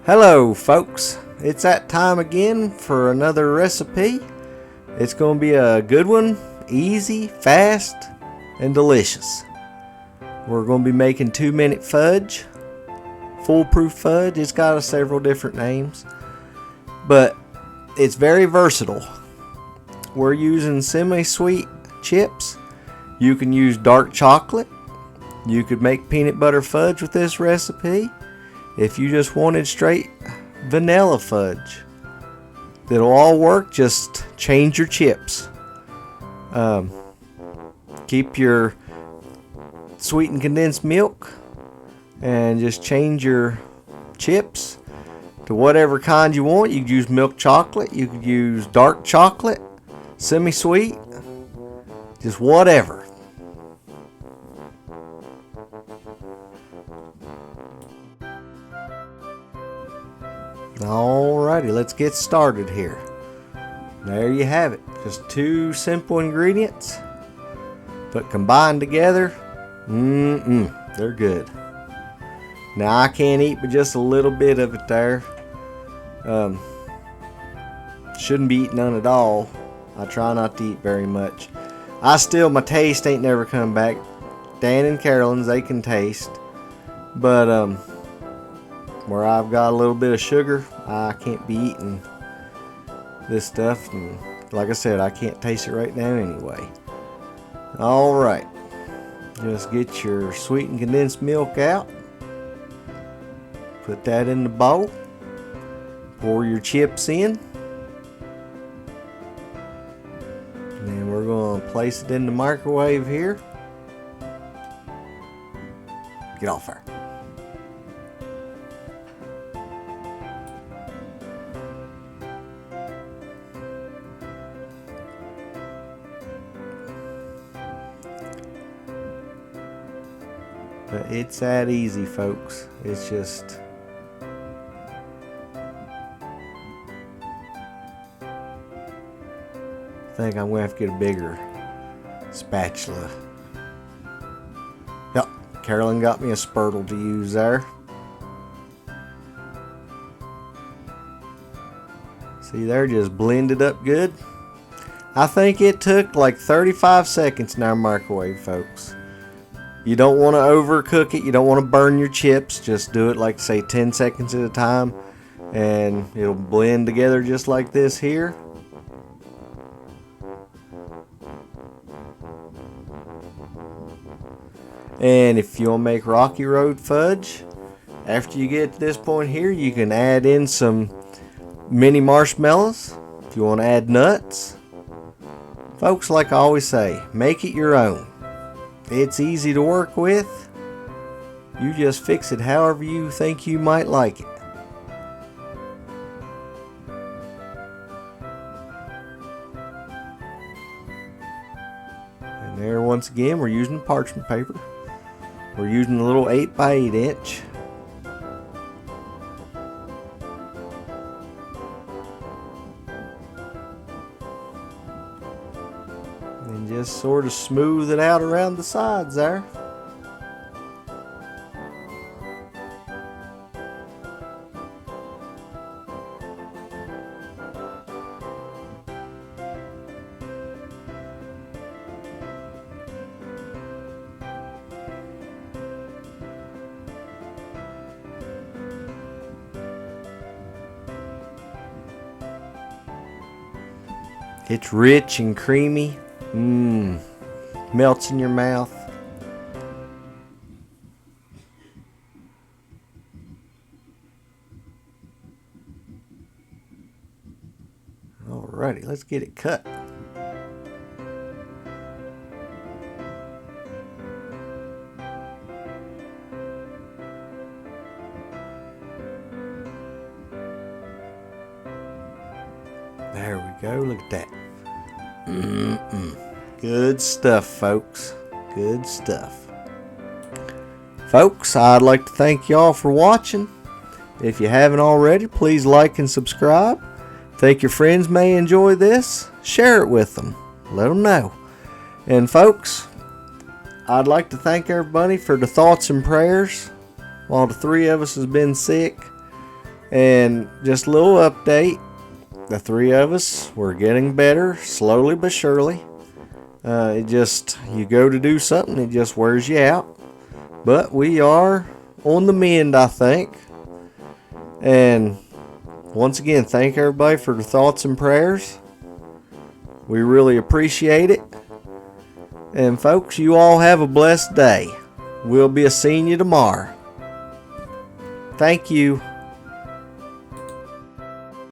Hello folks, it's that time again for another recipe. It's going to be a good one, easy, fast, and delicious. We're going to be making 2-minute fudge, foolproof fudge. It's got several different names, but it's very versatile. We're using semi-sweet chips. You can use dark chocolate. You could make peanut butter fudge with this recipe. If you just wanted straight vanilla fudge, it'll all work. Just change your chips. Keep your sweetened condensed milk and just change your chips to whatever kind you want. You could use milk chocolate, you could use dark chocolate, semi-sweet, just whatever. Alrighty, let's get started here. There you have it. Just 2 simple ingredients, but combined together, they're good. Now I can't eat but just a little bit of it there. Shouldn't be eating none at all. I try not to eat very much. My taste ain't never come back. Dan and Carolyn's, they can taste, but where I've got a little bit of sugar, I can't be eating this stuff, and like I said, I can't taste it right now anyway. Alright, just get your sweetened condensed milk out, put that in the bowl, pour your chips in, and then we're going to place it in the microwave here. Get off there. But it's that easy, folks. It's just I think I'm going to have to get a bigger spatula. Yep, Carolyn got me a spurtle to use there. See, they're just blended up good. I think it took like 35 seconds in our microwave, folks. You don't want to overcook it. You don't want to burn your chips. Just do it like, say, 10 seconds at a time, and it'll blend together just like this here. And if you want to make Rocky Road fudge, after you get to this point here, you can add in some mini marshmallows. If you want to add nuts. Folks, like I always say, make it your own. It's easy to work with. You just fix it however you think you might like it. And there, once again, we're using parchment paper. We're using a little 8x8 inch. And just sort of smooth it out around the sides there. It's rich and creamy. Melts in your mouth. Alrighty, let's get it cut. There we go, look at that. Good stuff, folks. Good stuff. Folks, I'd like to thank y'all for watching. If you haven't already, please like and subscribe. Think your friends may enjoy this? Share it with them. Let them know. And folks, I'd like to thank everybody for the thoughts and prayers while the 3 of us has been sick. And just a little update. The three of us, we're getting better, slowly but surely. You go to do something, it just wears you out. But we are on the mend, I think. And once again, thank everybody for the thoughts and prayers. We really appreciate it. And folks, you all have a blessed day. We'll be seeing you tomorrow. Thank you.